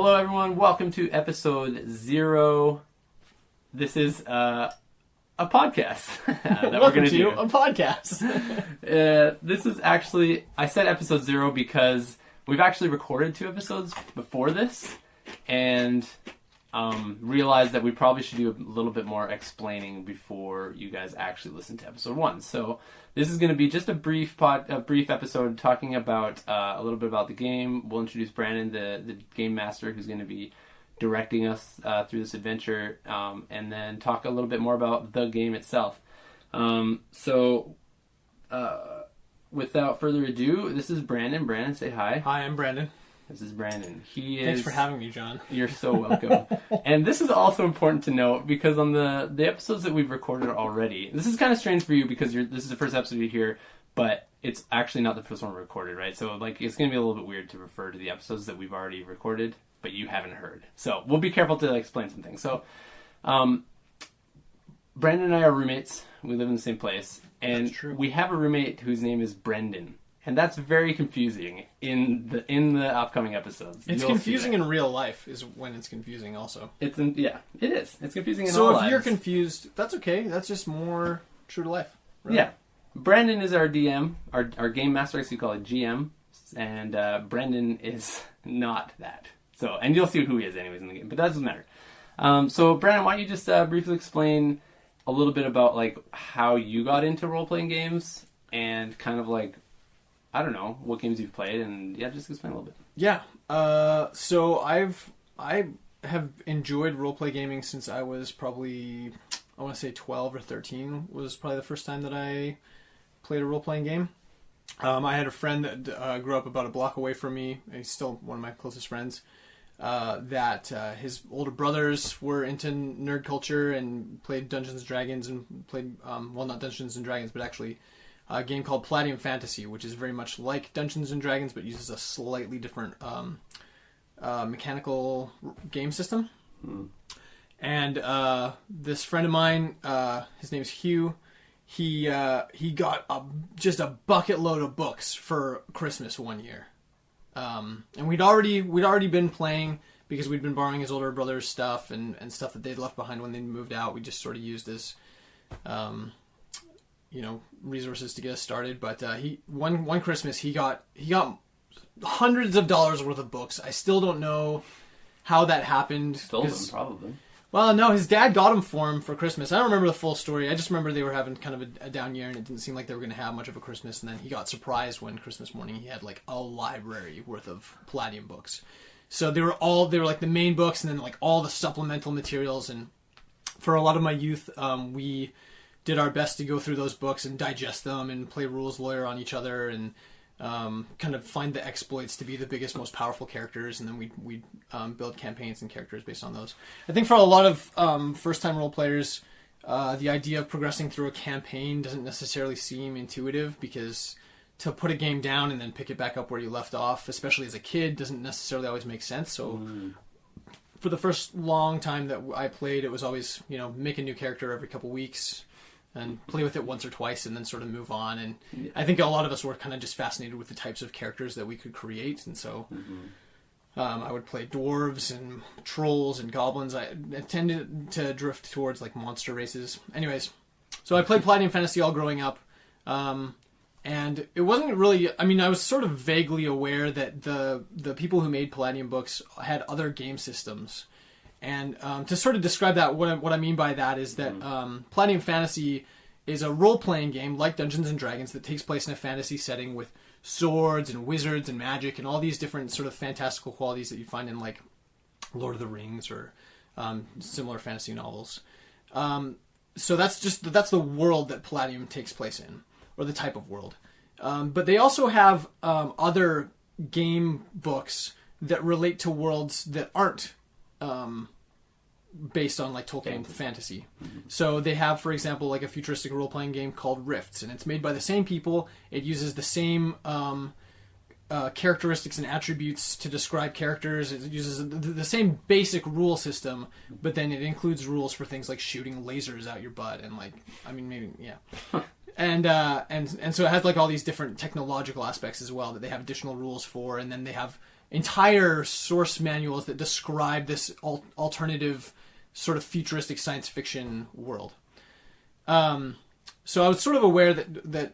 Hello, everyone. Welcome to episode 0. This is a podcast that we're going to do. A podcast. This is actually, I said episode 0 because we've actually recorded 2 episodes before this and realized that we probably should do a little bit more explaining before you guys actually listen to episode 1. So this is going to be just a brief episode talking about a little bit about the game. We'll introduce Brandon, the game master, who's going to be directing us through this adventure, and then talk a little bit more about the game itself. Without further ado, this is Brandon. Brandon, say hi. Hi, I'm Brandon. This is Brandon. Thanks for having me, John. You're so welcome. And this is also important to note because on the episodes that we've recorded already, this is kind of strange for you because this is the first episode you hear, but it's actually not the first one we recorded, right? So it's going to be a little bit weird to refer to the episodes that we've already recorded, but you haven't heard. So we'll be careful to explain some things. So Brandon and I are roommates. We live in the same place. And we have a roommate whose name is Brendan. And that's very confusing in the upcoming episodes. It's confusing in real life is when it's confusing also. It is. It's confusing in all lives. So if you're confused, that's okay. That's just more true to life. Really. Yeah. Brandon is our DM, our game master, I guess you call it GM. And Brendan is not that. So, and you'll see who he is anyways in the game, but that doesn't matter. So Brandon, why don't you just briefly explain a little bit about how you got into role-playing games and kind of I don't know, what games you've played, and just explain a little bit. Yeah. So I have enjoyed roleplay gaming since I was probably, I want to say 12 or 13 was probably the first time that I played a role-playing game. I had a friend that grew up about a block away from me. He's still one of my closest friends. That his older brothers were into nerd culture and played Dungeons and Dragons and played, not Dungeons and Dragons, but actually a game called Palladium Fantasy, which is very much like Dungeons and Dragons, but uses a slightly different mechanical game system. Mm. And this friend of mine, his name's Hugh, he got just a bucket load of books for Christmas one year. And we'd already been playing because we'd been borrowing his older brother's stuff and stuff that they'd left behind when they moved out. We just sort of used as resources to get us started. But one Christmas he got hundreds of dollars worth of books. I still don't know how that happened. Stole them, probably. Well, no, his dad got them for him for Christmas. I don't remember the full story. I just remember they were having kind of a down year, and it didn't seem like they were going to have much of a Christmas. And then he got surprised when Christmas morning he had a library worth of Palladium books. So they were the main books, and then all the supplemental materials. And for a lot of my youth, we did our best to go through those books and digest them and play rules lawyer on each other and kind of find the exploits to be the biggest, most powerful characters, and then we'd build campaigns and characters based on those. I think for a lot of first-time role players, the idea of progressing through a campaign doesn't necessarily seem intuitive because to put a game down and then pick it back up where you left off, especially as a kid, doesn't necessarily always make sense. So for the first long time that I played, it was always, make a new character every couple weeks and play with it once or twice and then sort of move on. And I think a lot of us were kind of just fascinated with the types of characters that we could create. And so I would play dwarves and trolls and goblins. I tended to drift towards monster races. Anyways, so I played Palladium Fantasy all growing up. And it wasn't really, I was sort of vaguely aware that the people who made Palladium books had other game systems. And to sort of describe that, what I mean by that is that Palladium Fantasy is a role-playing game like Dungeons and Dragons that takes place in a fantasy setting with swords and wizards and magic and all these different sort of fantastical qualities that you find in Lord of the Rings or similar fantasy novels. So that's the world that Palladium takes place in, or the type of world. But they also have other game books that relate to worlds that aren't based on Tolkien fantasy. So they have, for example, a futuristic role-playing game called Rifts, and it's made by the same people. It uses the same characteristics and attributes to describe characters. It uses the same basic rule system, but then it includes rules for things like shooting lasers out your butt and and so it has all these different technological aspects as well that they have additional rules for, and then they have entire source manuals that describe this alternative sort of futuristic science fiction world. So I was sort of aware that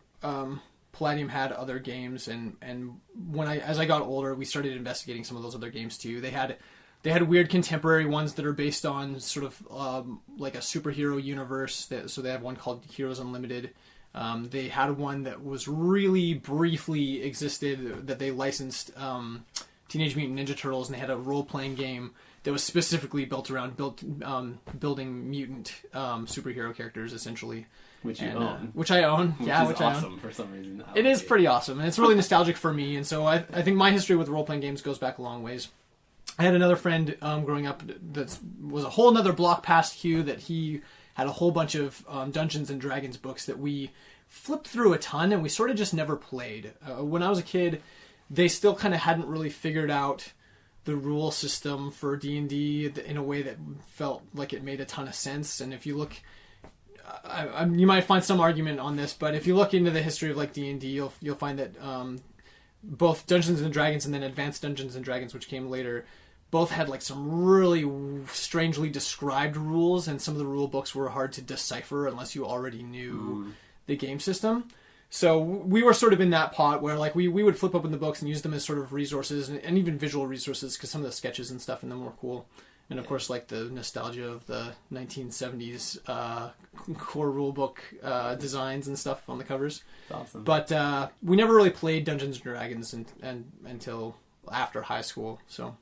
Palladium had other games, and as I got older, we started investigating some of those other games too. They had weird contemporary ones that are based on sort of like a superhero universe. So they have one called Heroes Unlimited. They had one that was really briefly existed that they licensed Teenage Mutant Ninja Turtles, and they had a role-playing game that was specifically built around building mutant superhero characters, essentially. Which you own. Which I own. Which yeah, is which awesome I own. For some reason. It is pretty awesome, and it's really nostalgic for me, and so I think my history with role-playing games goes back a long ways. I had another friend growing up that was a whole another block past Hugh, that he had a whole bunch of Dungeons and Dragons books that we flipped through a ton, and we sort of just never played. When I was a kid, they still kind of hadn't really figured out the rule system for D&D in a way that felt like it made a ton of sense. And if you look, you might find some argument on this, but if you look into the history of like D&D, you'll find that both Dungeons and Dragons and then Advanced Dungeons and Dragons, which came later, both had like some really strangely described rules, and some of the rule books were hard to decipher unless you already knew the game system. So we were sort of in that pot where like we would flip open the books and use them as sort of resources and even visual resources, because some of the sketches and stuff in them were cool. And of course, like the nostalgia of the 1970s core rulebook designs and stuff on the covers. That's awesome. But we never really played Dungeons and Dragons until after high school. So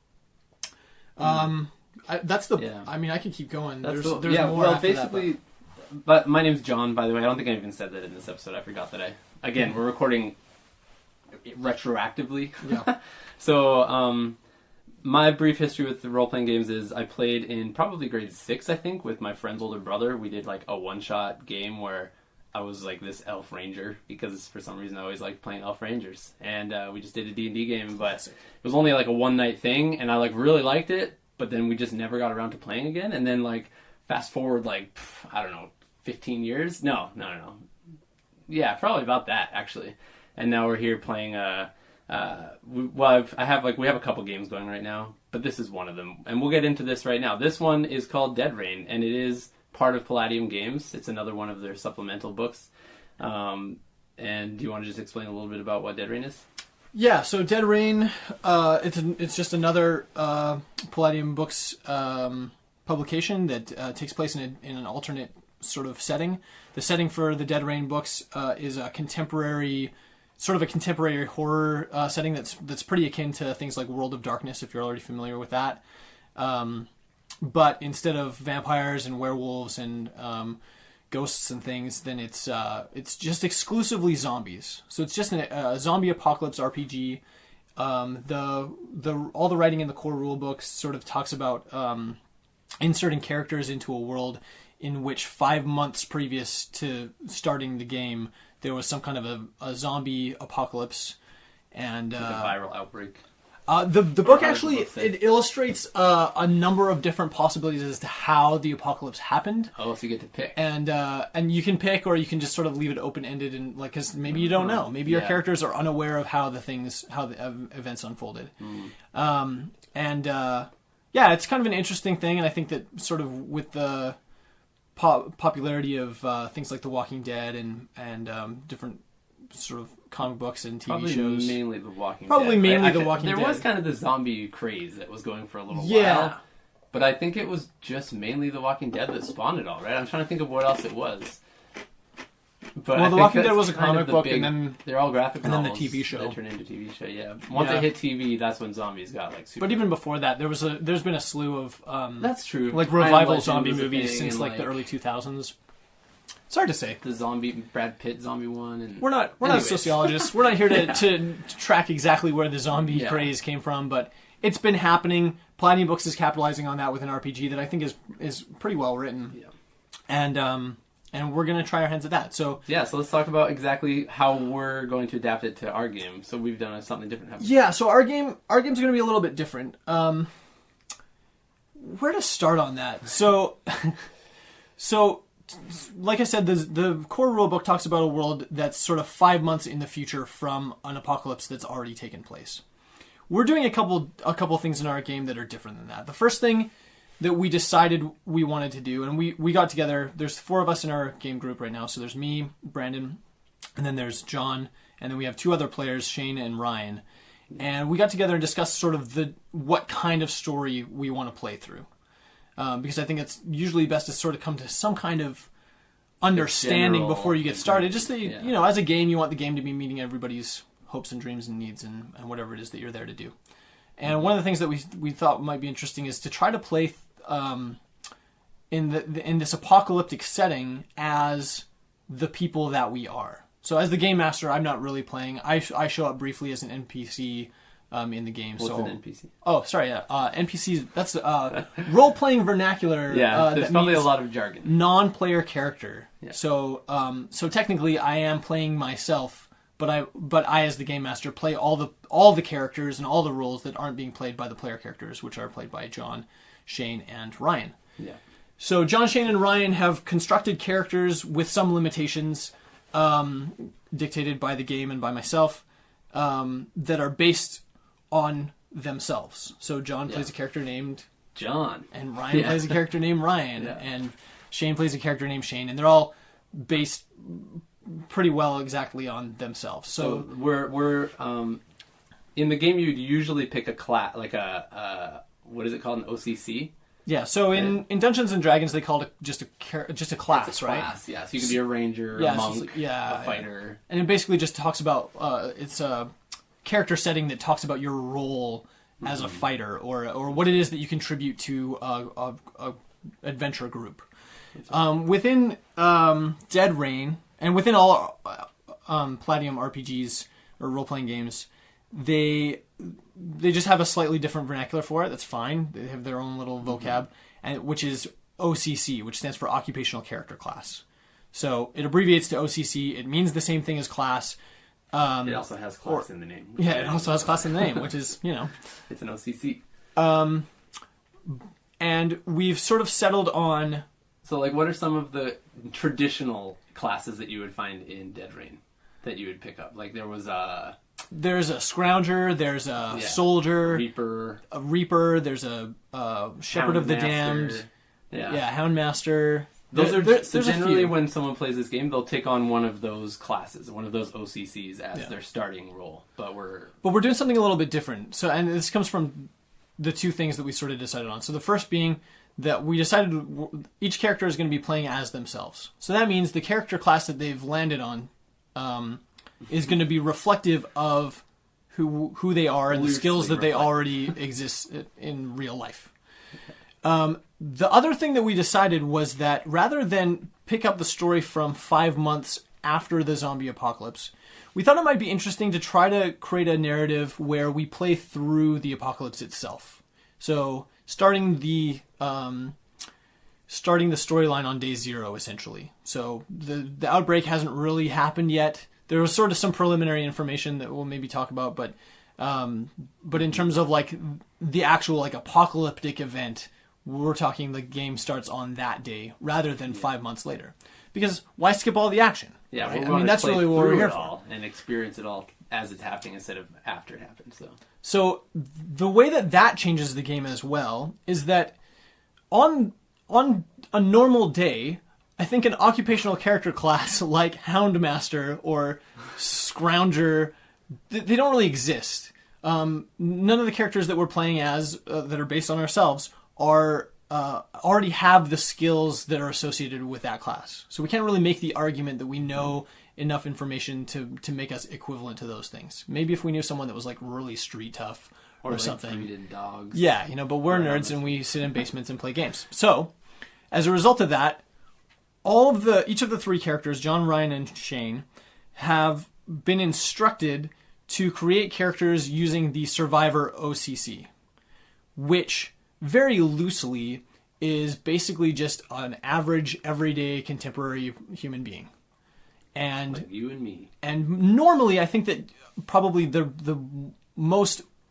that's the. Yeah. I mean, I could keep going. There's more. Well, after basically, that, but my name's John, by the way. I don't think I even said that in this episode. I forgot that we're recording retroactively. Yeah. So, my brief history with the role-playing games is I played in probably grade 6, I think, with my friend's older brother. We did like a one-shot game where I was like this elf ranger, because for some reason I always liked playing elf rangers. And we just did a D&D game, but it was only like a one-night thing, and I like really liked it, but then we just never got around to playing again. And then like fast forward like, I don't know, 15 years? No. Yeah, probably about that, actually. And now we're here playing we have a couple games going right now, but this is one of them, and we'll get into this right now. This one is called Dead Rain, and it is part of Palladium Games. It's another one of their supplemental books. And do you want to just explain a little bit about what Dead Rain is? Yeah, so Dead Rain, it's just another Palladium Books publication that takes place in an alternate sort of setting. The setting for the Dead Rain books is a contemporary horror setting that's pretty akin to things like World of Darkness, if you're already familiar with that. But instead of vampires and werewolves and ghosts and things, then it's just exclusively zombies. So it's just a zombie apocalypse RPG. All the writing in the core rule books sort of talks about inserting characters into a world in which 5 months previous to starting the game, there was some kind of a zombie apocalypse, and like a viral outbreak. The book actually it illustrates a number of different possibilities as to how the apocalypse happened. Oh, so you get to pick, and you can pick, or you can just sort of leave it open ended, and like, because maybe you don't know, maybe your characters are unaware of how the events unfolded. It's kind of an interesting thing, and I think that sort of with the popularity of things like The Walking Dead and different sort of comic books and TV shows. Mainly The Walking Dead. The Walking Dead. There was kind of the zombie craze that was going for a little while. But I think it was just mainly The Walking Dead that spawned it all, right? I'm trying to think of what else it was. But The Walking Dead was a comic book, and then they're all graphic novels. And then the TV show. That turned into TV show, yeah. Once it hit TV, that's when zombies got like super. But even before that, there's been a slew of that's true. like revival zombie movies since like the early 2000s. It's hard to say. The Brad Pitt zombie one, and we're not sociologists. We're not here to track exactly where the zombie craze came from, but it's been happening. Palladium Books is capitalizing on that with an RPG that I think is pretty well written. Yeah. And we're going to try our hands at that. So let's talk about exactly how we're going to adapt it to our game. So we've done something different, haven't we? Yeah, so our game's going to be a little bit different. Where to start on that? So like I said, the core rulebook talks about a world that's sort of 5 months in the future from an apocalypse that's already taken place. we're doing a couple things in our game that are different than that. The first thing that we decided we wanted to do, and we got together, there's 4 of us in our game group right now. So there's me, Brandon, and then there's John, and then we have 2 other players, Shane and Ryan. And we got together and discussed sort of what kind of story we want to play through. Because I think it's usually best to sort of come to some kind of understanding before you get started. Just that, you know, as a game, you want the game to be meeting everybody's hopes and dreams and needs and whatever it is that you're there to do. And one of the things that we thought might be interesting is to try to play in this apocalyptic setting as the people that we are. So as the game master, I'm not really playing. I show up briefly as an NPC in the game. What's an NPC? Oh, sorry. NPCs. That's role-playing vernacular. Yeah, there's probably a lot of jargon. Non-player character. Yeah. So technically, I am playing myself, but I as the game master play all the characters and all the roles that aren't being played by the player characters, which are played by John, Shane, and Ryan. Yeah. So John, Shane, and Ryan have constructed characters with some limitations dictated by the game and by myself that are based on themselves. So John plays a character named John, and Ryan plays a character named Ryan, and Shane plays a character named Shane, and they're all based pretty well exactly on themselves. So we're in the game you'd usually pick a class, like a what is it called, an OCC? Yeah, so in Dungeons and Dragons they call it just a class, it's a right? Class, yeah. So you can be a ranger, a monk, a fighter, and it basically just talks about it's a character setting that talks about your role as a fighter or what it is that you contribute to a adventure group. Within Dead Rain and within all Platinum RPGs or role playing games, they just have a slightly different vernacular for it. That's fine. They have their own little vocab, and which is OCC, which stands for Occupational Character Class. So it abbreviates to OCC. It means the same thing as class. It also has class in the name. Yeah, it also has class in the name, which is, you know. It's an OCC. And we've sort of settled on... So, like, what are some of the traditional classes that you would find in Dead Rain that you would pick up? Like, there's a Scrounger, there's a Soldier, a Reaper, there's a Shepherd of the Damned, Houndmaster. There's generally when someone plays this game, they'll take on one of those classes, one of those OCCs as their starting role. But we're doing something a little bit different. So, and this comes from the 2 things that we sort of decided on. So the first being that we decided each character is going to be playing as themselves. So that means the character class that they've landed on is going to be reflective of who they are and the skills that they already exist in real life. The other thing that we decided was that rather than pick up the story from 5 months after the zombie apocalypse, we thought it might be interesting to try to create a narrative where we play through the apocalypse itself. So starting the storyline on day 0, essentially. So the outbreak hasn't really happened yet. There was sort of some preliminary information that we'll maybe talk about, but in terms of like the actual like apocalyptic event, we're talking the game starts on that day rather than 5 months later. Because why skip all the action? Yeah, right? I mean that's really what we're here for, and experience it all as it's happening instead of after it happens. So the way that changes the game as well is that on a normal day, I think an occupational character class like Houndmaster or Scrounger, they don't really exist. None of the characters that we're playing as that are based on ourselves are already have the skills that are associated with that class. So we can't really make the argument that we know enough information to make us equivalent to those things. Maybe if we knew someone that was like really street tough or like something. Breeding dogs. Yeah, but we're nerds and we sit in basements and play games. So as a result of that, each of the 3 characters, John, Ryan, and Shane, have been instructed to create characters using the Survivor OCC, which very loosely is basically just an average, everyday, contemporary human being. And like you and me. And normally, I think that probably the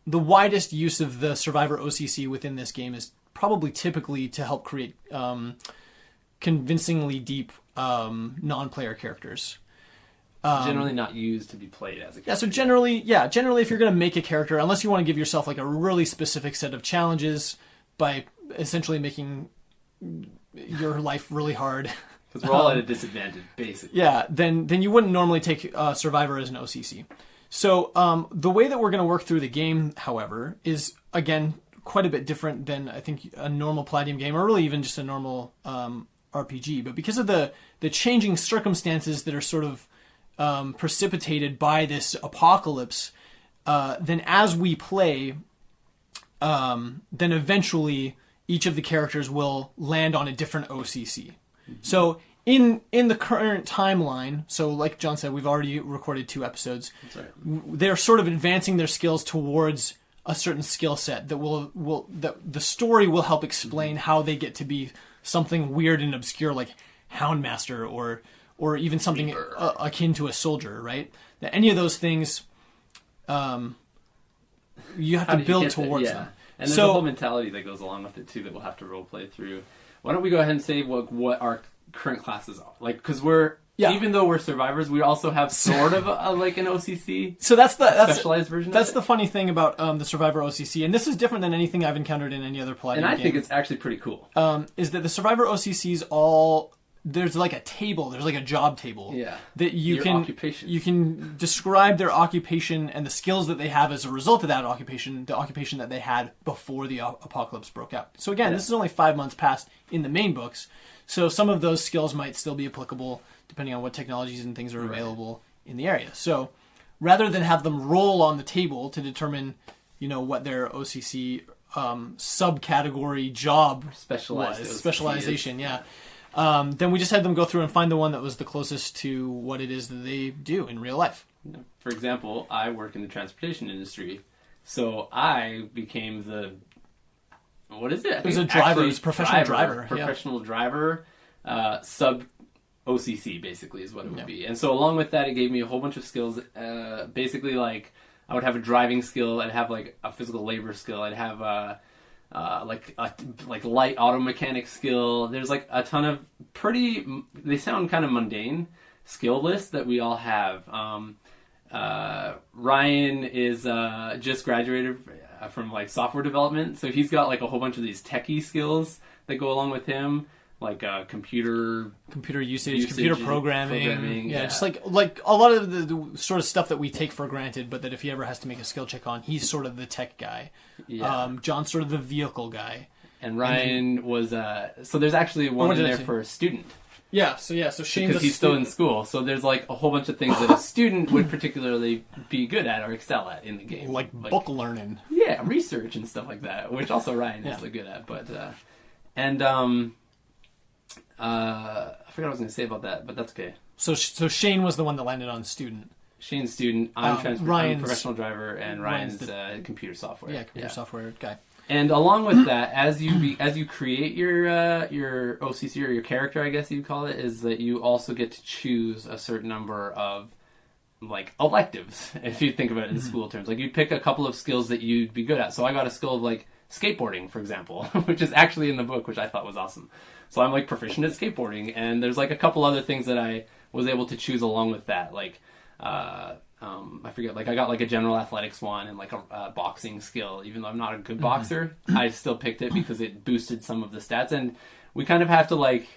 widest use of the Survivor OCC within this game is probably typically to help create convincingly deep non-player characters. Generally not used to be played as a character. Yeah, so generally, if you're going to make a character, unless you want to give yourself like a really specific set of challenges by essentially making your life really hard. Because we're all at a disadvantage, basically. Yeah, then you wouldn't normally take Survivor as an OCC. So the way that we're going to work through the game, however, is, again, quite a bit different than, I think, a normal Palladium game, or really even just a normal RPG. But because of the changing circumstances that are sort of precipitated by this apocalypse, then as we play, then eventually each of the characters will land on a different OCC. Mm-hmm. So in the current timeline, so like John said, we've already recorded 2 episodes. That's right. They're sort of advancing their skills towards a certain skill set that that the story will help explain how they get to be something weird and obscure like Houndmaster or even something akin to a soldier, right? That any of those things, you have to build towards them. And there's a whole mentality that goes along with it too that we'll have to role play through. Why don't we go ahead and say what our current classes are? Like, because even though we're survivors, we also have sort of like an OCC. So that's specialized version. That's the funny thing about the Survivor OCC, and this is different than anything I've encountered in any other Palladium game. And I think it's actually pretty cool. Is that the Survivor OCCs there's like a table, there's like a job table. Yeah. That you can describe their occupation and the skills that they have as a result of that occupation, the occupation that they had before the apocalypse broke out. So again, this is only 5 months past in the main books, so some of those skills might still be applicable depending on what technologies and things are available in the area. So rather than have them roll on the table to determine, what their OCC subcategory job specialization, then we just had them go through and find the one that was the closest to what it is that they do in real life. For example, I work in the transportation industry, so I became what is it? It was a driver. It was a professional driver. Professional driver, sub OCC basically is what it would be. And so along with that, it gave me a whole bunch of skills. Basically, like I would have a driving skill. I'd have like a physical labor skill. I'd have like light auto mechanic skill. There's like a ton of they sound kind of mundane skill lists that we all have. Ryan is just graduated from like software development, so he's got like a whole bunch of these techie skills that go along with him, like computer usage, computer programming. Yeah, just like a lot of the sort of stuff that we take for granted, but that if he ever has to make a skill check on, he's sort of the tech guy. Yeah. John's sort of the vehicle guy. And Ryan was so there's actually one in there for a student. So Shane's because he's still in school, so there's like a whole bunch of things that a student would particularly be good at or excel at in the game, like book learning, research and stuff like that, which also Ryan is really good at. But I forgot what I was going to say about that, but that's okay. So Shane was the one that landed on student. Shane's student. I'm a professional driver, and Ryan's computer software. Yeah, computer software guy. And along with that, as you create your OCC or your character, I guess you'd call it, is that you also get to choose a certain number of like electives. If you think about it in school terms, like you'd pick a couple of skills that you'd be good at. So I got a skill of like skateboarding, for example, which is actually in the book, which I thought was awesome. So I'm like proficient at skateboarding, and there's like a couple other things that I was able to choose along with that, like. I forget, like I got like a general athletics one and like a boxing skill. Even though I'm not a good boxer, I still picked it because it boosted some of the stats. And we kind of have to like,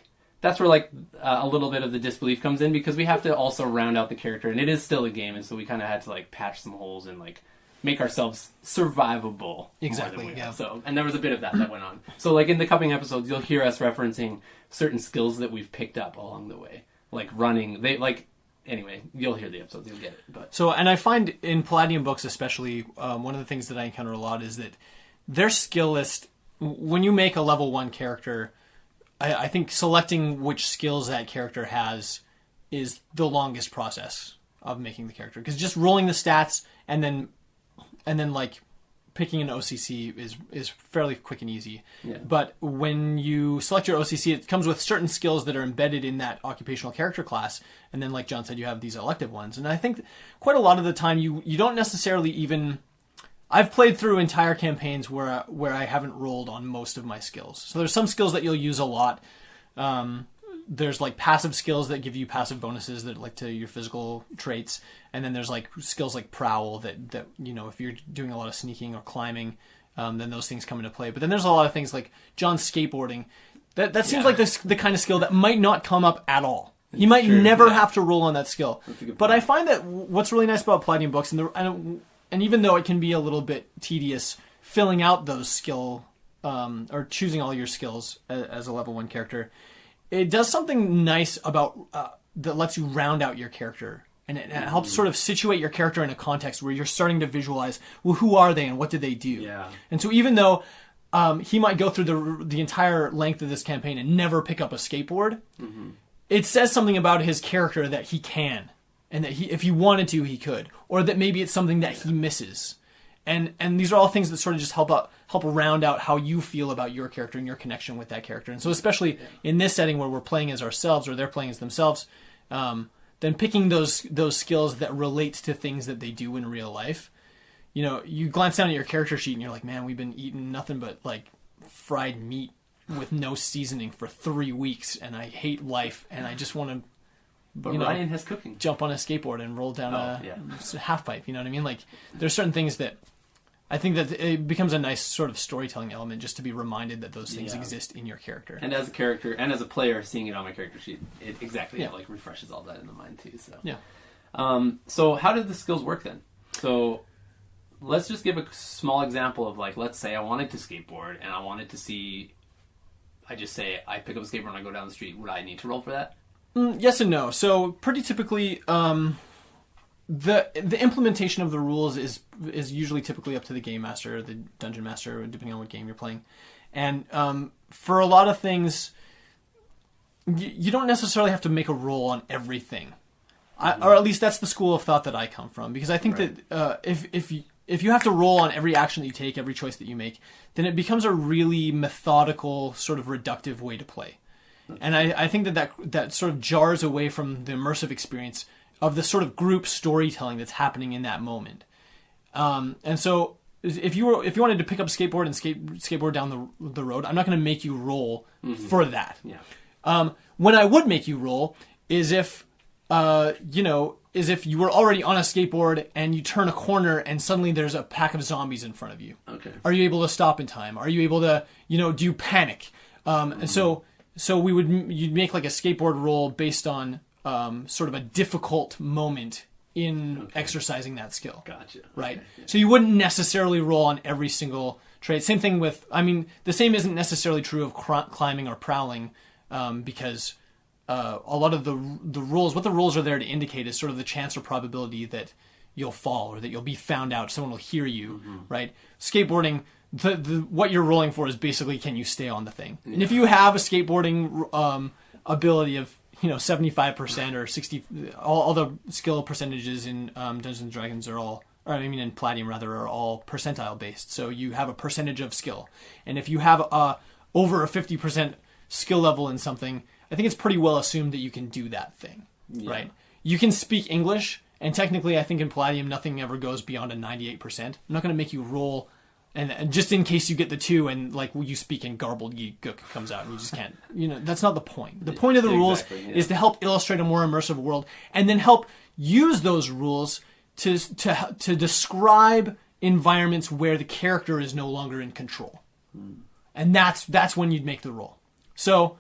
that's where like a little bit of the disbelief comes in, because we have to also round out the character, and it is still a game, and so we kind of had to like patch some holes and like make ourselves survivable. Exactly. Yeah. So, and there was a bit of that went on. So like in the coming episodes, you'll hear us referencing certain skills that we've picked up along the way, like running. Anyway, you'll hear the episodes, you'll get it. But so, and I find in Palladium books especially, one of the things that I encounter a lot is that their skill list, when you make a level 1 character, I think selecting which skills that character has is the longest process of making the character. Because just rolling the stats and then like picking an OCC is fairly quick and easy. Yeah. But when you select your OCC, it comes with certain skills that are embedded in that occupational character class. And then, like John said, you have these elective ones. And I think quite a lot of the time you don't necessarily even... I've played through entire campaigns where I haven't rolled on most of my skills. So there's some skills that you'll use a lot. there's like passive skills that give you passive bonuses that like to your physical traits, and then there's like skills like prowl that if you're doing a lot of sneaking or climbing, then those things come into play. But then there's a lot of things like John's skateboarding. That seems like the kind of skill that might not come up at all. He might never have to roll on that skill. But I find that what's really nice about Palladium books, and even though it can be a little bit tedious filling out those skill or choosing all your skills as a level 1 character, it does something nice about that lets you round out your character. And it helps sort of situate your character in a context where you're starting to visualize, well, who are they and what did they do? Yeah. And so even though he might go through the entire length of this campaign and never pick up a skateboard, it says something about his character that he can. And that if he wanted to, he could. Or that maybe it's something that he misses. And these are all things that sort of just help round out how you feel about your character and your connection with that character. And so especially in this setting where we're playing as ourselves or they're playing as themselves, then picking those skills that relate to things that they do in real life. You glance down at your character sheet and you're like, man, we've been eating nothing but like fried meat with no seasoning for 3 weeks, and I hate life, and I just want to. But Ryan has cooking. Jump on a skateboard and roll down a half pipe. You know what I mean? Like, there's certain things that I think that it becomes a nice sort of storytelling element just to be reminded that those things exist in your character. And as a character, and as a player, seeing it on my character sheet, it like refreshes all that in the mind too. So so how did the skills work then? So let's just give a small example of like, let's say I wanted to skateboard and I wanted to see. I just say I pick up a skateboard and I go down the street. Would I need to roll for that? Yes and no. So pretty typically, the implementation of the rules is usually typically up to the game master, the dungeon master, depending on what game you're playing. And for a lot of things, you don't necessarily have to make a roll on everything, or at least that's the school of thought that I come from. Because I think that if you have to roll on every action that you take, every choice that you make, then it becomes a really methodical, sort of reductive way to play. And I think that sort of jars away from the immersive experience of the sort of group storytelling that's happening in that moment. And so if you wanted to pick up a skateboard and skateboard down the road, I'm not going to make you roll for that. Yeah. When I would make you roll is if you were already on a skateboard and you turn a corner and suddenly there's a pack of zombies in front of you. Okay. Are you able to stop in time? Are you able to, do you panic? And so you'd make like a skateboard roll based on sort of a difficult moment in exercising that skill. Gotcha. Right? Okay, yeah. So you wouldn't necessarily roll on every single trait. Same thing with, the same isn't necessarily true of climbing or prowling because a lot of the rules, what the rules are there to indicate is sort of the chance or probability that you'll fall or that you'll be found out, someone will hear you, right? Skateboarding, what you're rolling for is basically can you stay on the thing. Yeah. And if you have a skateboarding ability of 75% or 60, all the skill percentages in Dungeons and Dragons in Palladium rather, are all percentile based. So you have a percentage of skill, and if you have over a 50% skill level in something, I think it's pretty well assumed that you can do that thing, right? You can speak English, and technically, I think in Palladium nothing ever goes beyond a 98%. I'm not going to make you roll. And just in case you get the 2 and like you speak in garbled gook comes out and you just can't, that's not the point. The point of the rules is to help illustrate a more immersive world and then help use those rules to describe environments where the character is no longer in control. And that's when you'd make the roll. So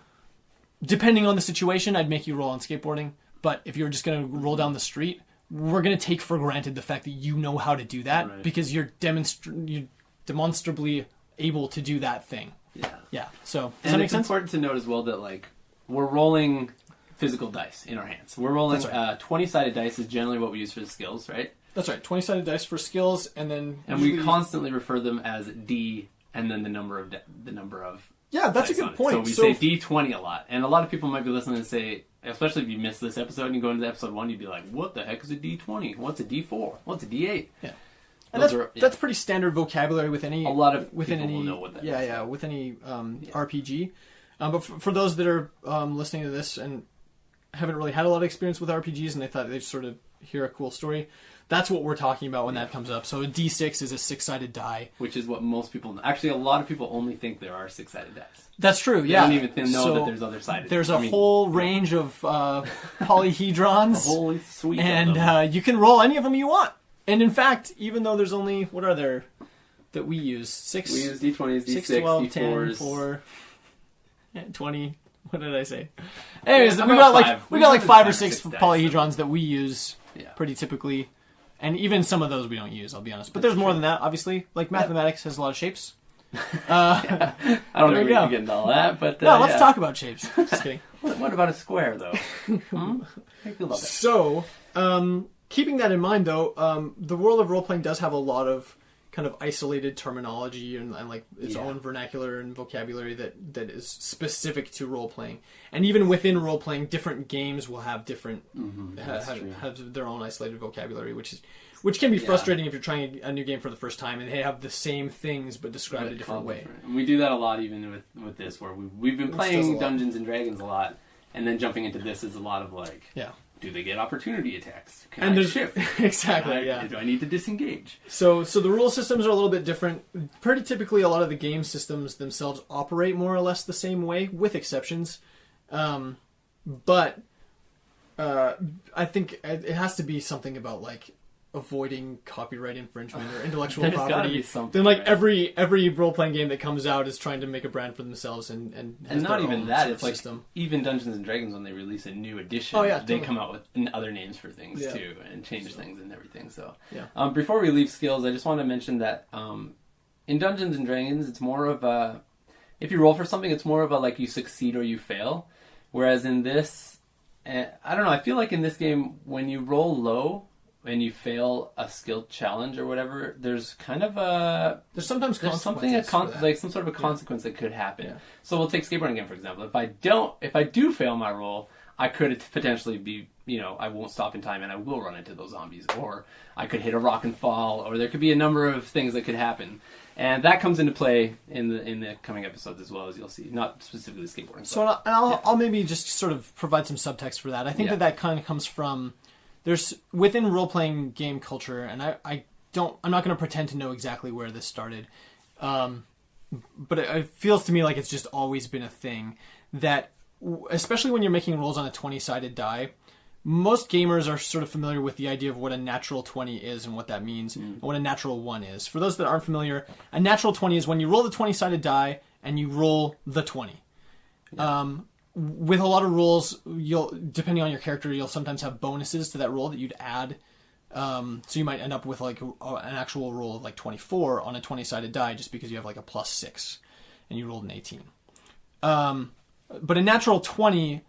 depending on the situation, I'd make you roll on skateboarding. But if you're just going to roll down the street, we're going to take for granted the fact that you know how to do that because you're demonstrably able to do that thing. Yeah. So does that make sense? It's important to note as well that like we're rolling physical dice in our hands. We're rolling 20-sided dice is generally what we use for the skills, right? That's right. 20-sided dice for skills, and then we constantly refer them as D and then the number of. Yeah, that's a good point. So we say D20 a lot, and a lot of people might be listening and say, especially if you missed this episode and you go into episode 1, you'd be like, "What the heck is a D20? What's a D4? What's a D8?" Yeah. And that's pretty standard vocabulary with any. A lot of people will know what that is. Yeah, with any RPG. But for those that are listening to this and haven't really had a lot of experience with RPGs and they thought they'd sort of hear a cool story, that's what we're talking about when that comes up. So a D6 is a 6-sided die. Which is what most people know. Actually, a lot of people only think there are 6-sided dice. That's true, They yeah. don't even know that there's other sided. There's a whole range of polyhedrons. A whole suite and of them. You can roll any of them you want. And in fact, even though there's only, what are there that we use? 6? We use D20s, D6, 6, 12, D4s. 10, 4, 20. What did I say? Anyways, Yeah, we got about like 5 or 6 dice. polyhedrons that we use Yeah. pretty typically. And even some of those we don't use, I'll be honest. But there's more than that, obviously. Like mathematics has a lot of shapes. I don't there think we we go. can get into all that, but No, let's talk about shapes. Just kidding. What about a square, though? How do you feel about that? So, keeping that in mind, though, the world of role-playing does have a lot of kind of isolated terminology and like its own vernacular and vocabulary that is specific to role-playing. And even within role-playing, different games will have different have their own isolated vocabulary, which can be frustrating if you're trying a new game for the first time and they have the same things but described a different way. And we do that a lot even with this, where we've been playing Dungeons and Dragons a lot, and then jumping into this is a lot of like, do they get opportunity attacks? Can I shift? Exactly, Do I need to disengage? So the rule systems are a little bit different. Pretty typically, a lot of the game systems themselves operate more or less the same way, with exceptions. But I think it has to be something about like avoiding copyright infringement or intellectual property. Then like every role-playing game that comes out is trying to make a brand for themselves and not even that, it's like system. Even Dungeons and Dragons, when they release a new edition, they come out with other names for things too and change things and everything. So before we leave skills, I just want to mention that in Dungeons and Dragons, it's more of a, if you roll for something, it's more of a like you succeed or you fail, whereas in this, I don't know, I feel like in this game when you roll low and you fail a skill challenge or whatever, there's kind of there's sometimes something like some sort of a consequence that could happen. Yeah. So we'll take skateboarding again, for example. If I do fail my roll, I could potentially be, I won't stop in time and I will run into those zombies, or I could hit a rock and fall, or there could be a number of things that could happen. And that comes into play in the coming episodes as well, as you'll see. Not specifically skateboarding. So I'll maybe just sort of provide some subtext for that. I think that kind of comes from, there's within role-playing game culture, and I'm not going to pretend to know exactly where this started, but it feels to me like it's just always been a thing that, especially when you're making rolls on a 20-sided die, most gamers are sort of familiar with the idea of what a natural 20 is and what that means, and what a natural 1 is. For those that aren't familiar, a natural 20 is when you roll the 20-sided die and you roll the 20. Yeah. With a lot of rolls, depending on your character, you'll sometimes have bonuses to that roll that you'd add. So you might end up with like an actual roll of like 24 on a 20-sided die just because you have like a +6 and you rolled an 18. But a natural 20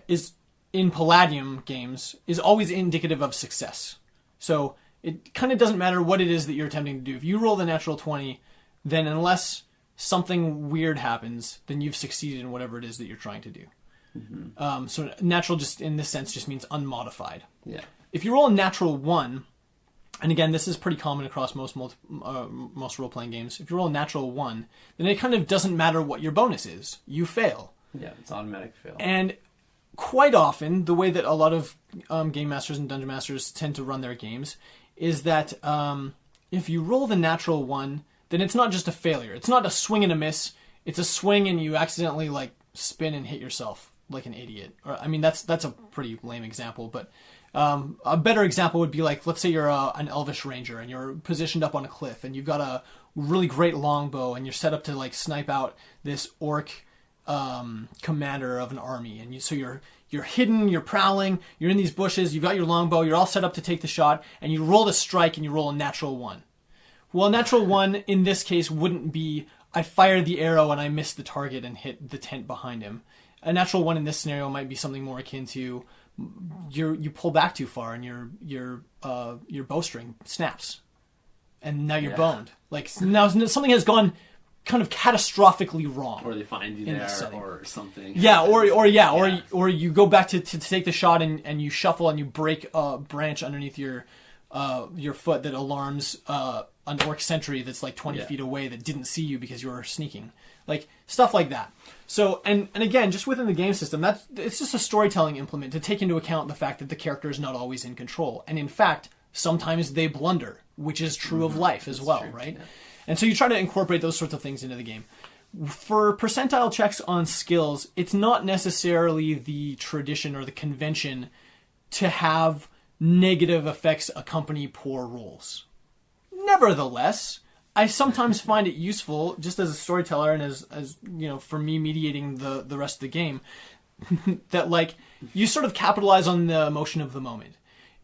is, in Palladium games, is always indicative of success. So it kind of doesn't matter what it is that you're attempting to do. If you roll the natural 20, then unless something weird happens, then you've succeeded in whatever it is that you're trying to do. Mm-hmm. So natural, just in this sense, just means unmodified. Yeah. If you roll a natural 1, and again, this is pretty common across most role-playing games. If you roll a natural 1, then it kind of doesn't matter what your bonus is. You fail. Yeah, it's automatic fail. And quite often, the way that a lot of game masters and dungeon masters tend to run their games is that if you roll the natural 1, then it's not just a failure. It's not a swing and a miss. It's a swing and you accidentally like spin and hit yourself like an idiot. Or, I mean, that's a pretty lame example, but a better example would be like, let's say you're an elvish ranger and you're positioned up on a cliff and you've got a really great longbow and you're set up to like snipe out this orc commander of an army, and so you're hidden, you're prowling, you're in these bushes, you've got your longbow, you're all set up to take the shot, and you roll a strike and you roll a natural 1. Well, a natural 1 in this case wouldn't be I fired the arrow and I missed the target and hit the tent behind him. A natural 1 in this scenario might be something more akin to you pull back too far and your bowstring snaps, and now you're boned. Like now something has gone kind of catastrophically wrong, or they find you there, or something. Yeah, or you go back to take the shot and you shuffle and you break a branch underneath your foot that alarms an orc sentry that's like 20 feet away that didn't see you because you were sneaking. Like, stuff like that. So, and again, just within the game system, it's just a storytelling implement to take into account the fact that the character is not always in control. And in fact, sometimes they blunder, which is true of life as well, right? Yeah. And so you try to incorporate those sorts of things into the game. For percentile checks on skills, it's not necessarily the tradition or the convention to have negative effects accompany poor rolls. Nevertheless, I sometimes find it useful, just as a storyteller and as you know, for me mediating the rest of the game, that like you sort of capitalize on the emotion of the moment.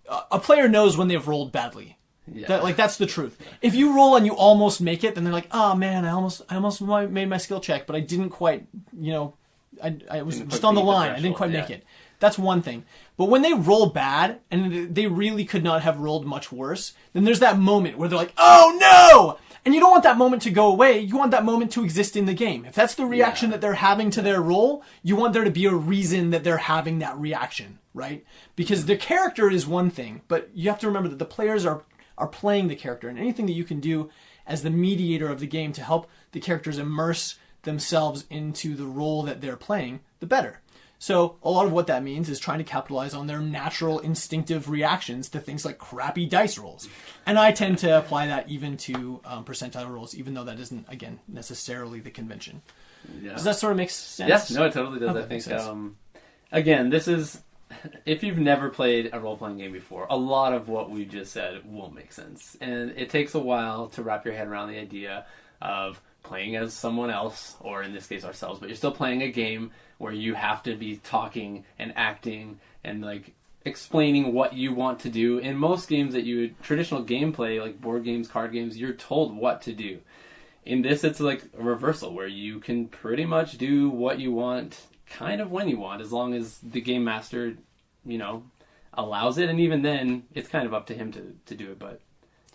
A player knows when they've rolled badly. Yeah. That's the truth. If you roll and you almost make it, then they're like, "Oh man, I almost made my skill check, but I didn't quite, you know, I was just on the line. I didn't quite make it." That's one thing. But when they roll bad and they really could not have rolled much worse, then there's that moment where they're like, "Oh no!" And you don't want that moment to go away. You want that moment to exist in the game. If that's the reaction that they're having to their roll, you want there to be a reason that they're having that reaction, right? Because the character is one thing, but you have to remember that the players are playing the character, and anything that you can do as the mediator of the game to help the characters immerse themselves into the role that they're playing, the better. So a lot of what that means is trying to capitalize on their natural instinctive reactions to things like crappy dice rolls. And I tend to apply that even to percentile rolls, even though that isn't, again, necessarily the convention. Yeah. Does that sort of make sense? Yes, no, it totally does. I think, again, this is, if you've never played a role-playing game before, a lot of what we just said won't make sense. And it takes a while to wrap your head around the idea of playing as someone else, or in this case ourselves, but you're still playing a game where you have to be talking and acting and like explaining what you want to do. In most games that you traditional gameplay, like board games, card games, you're told what to do. In this, it's like a reversal where you can pretty much do what you want, kind of when you want, as long as the game master, you know, allows it. And even then, it's kind of up to him to do it. But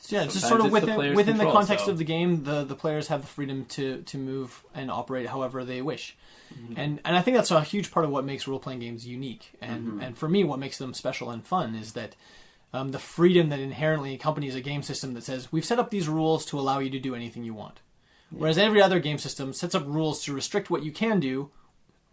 yeah, it's just sort of within the context of the game, the players have the freedom to move and operate however they wish. Mm-hmm. And I think that's a huge part of what makes role-playing games unique. And for me, what makes them special and fun is that the freedom that inherently accompanies a game system that says, we've set up these rules to allow you to do anything you want. Yeah. Whereas every other game system sets up rules to restrict what you can do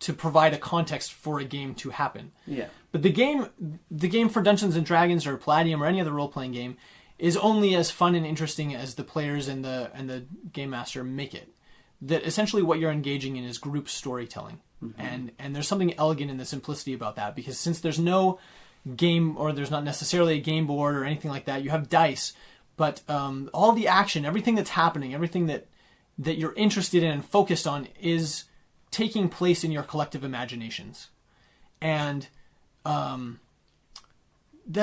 to provide a context for a game to happen. Yeah. But the game for Dungeons and Dragons or Palladium or any other role-playing game is only as fun and interesting as the players and the game master make it. That essentially what you're engaging in is group storytelling. Mm-hmm. And there's something elegant in the simplicity about that, because since there's no game, or there's not necessarily a game board or anything like that, you have dice, but all the action, everything that's happening, everything that you're interested in and focused on is taking place in your collective imaginations. And that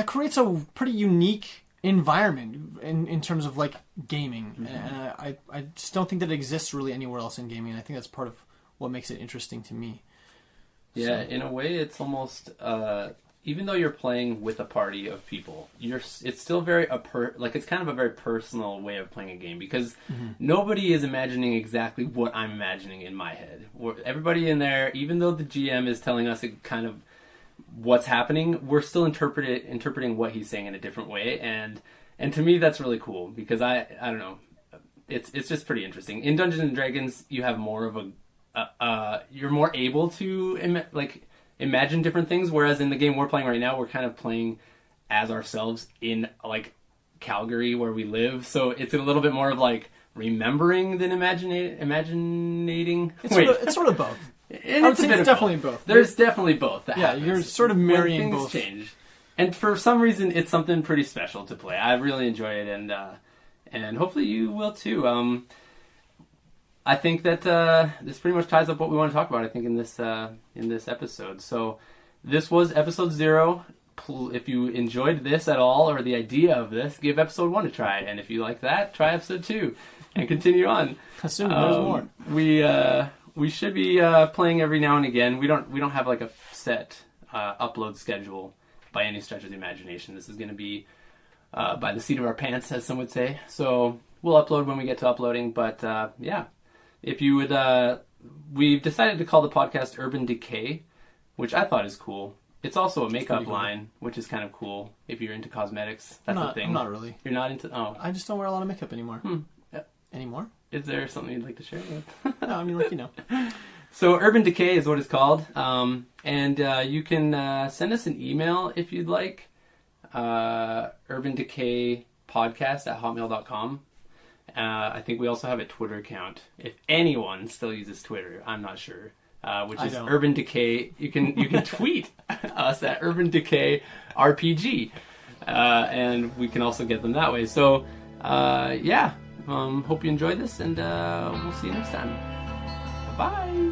creates a pretty unique environment in terms of like gaming. Mm-hmm. And I just don't think that it exists really anywhere else in gaming, and I think that's part of what makes it interesting to me. Yeah, so, in a way it's almost even though you're playing with a party of people, it's still very it's kind of a very personal way of playing a game, because nobody is imagining exactly what I'm imagining in my head. Everybody in there, even though the GM is telling us kind of what's happening, we're still interpreting what he's saying in a different way, and to me that's really cool, because I don't know, it's just pretty interesting. In Dungeons and Dragons, you have more of you're more able to imagine different things, whereas in the game we're playing right now, we're kind of playing as ourselves in like Calgary where we live, so it's a little bit more of like remembering than imaginating. It's sort of both. I would say it's definitely both. There's definitely both. Yeah, you're sort of marrying both. Things change, and for some reason, it's something pretty special to play. I really enjoy it, and hopefully you will too. I think that this pretty much ties up what we want to talk about, I think, in this episode. So this was episode 0. If you enjoyed this at all, or the idea of this, give episode 1 a try. And if you like that, try episode 2 and continue on. Assuming there's more. We should be playing every now and again. We don't have like a set upload schedule by any stretch of the imagination. This is going to be by the seat of our pants, as some would say. So we'll upload when we get to uploading. But yeah. If you would, we've decided to call the podcast Urban Decay, which I thought is cool. It's also a makeup line, which is kind of cool if you're into cosmetics. That's the thing. I'm not really. You're not into... Oh. I just don't wear a lot of makeup anymore. Yeah. Anymore? is there something you'd like to share? No, I mean, like, you know. So Urban Decay is what it's called. And you can send us an email if you'd like. UrbanDecayPodcast@hotmail.com. I think we also have a Twitter account. If anyone still uses Twitter, I'm not sure. Which is Urban Decay. You can tweet us at Urban Decay RPG. And we can also get them that way. So, hope you enjoyed this, and we'll see you next time. Bye.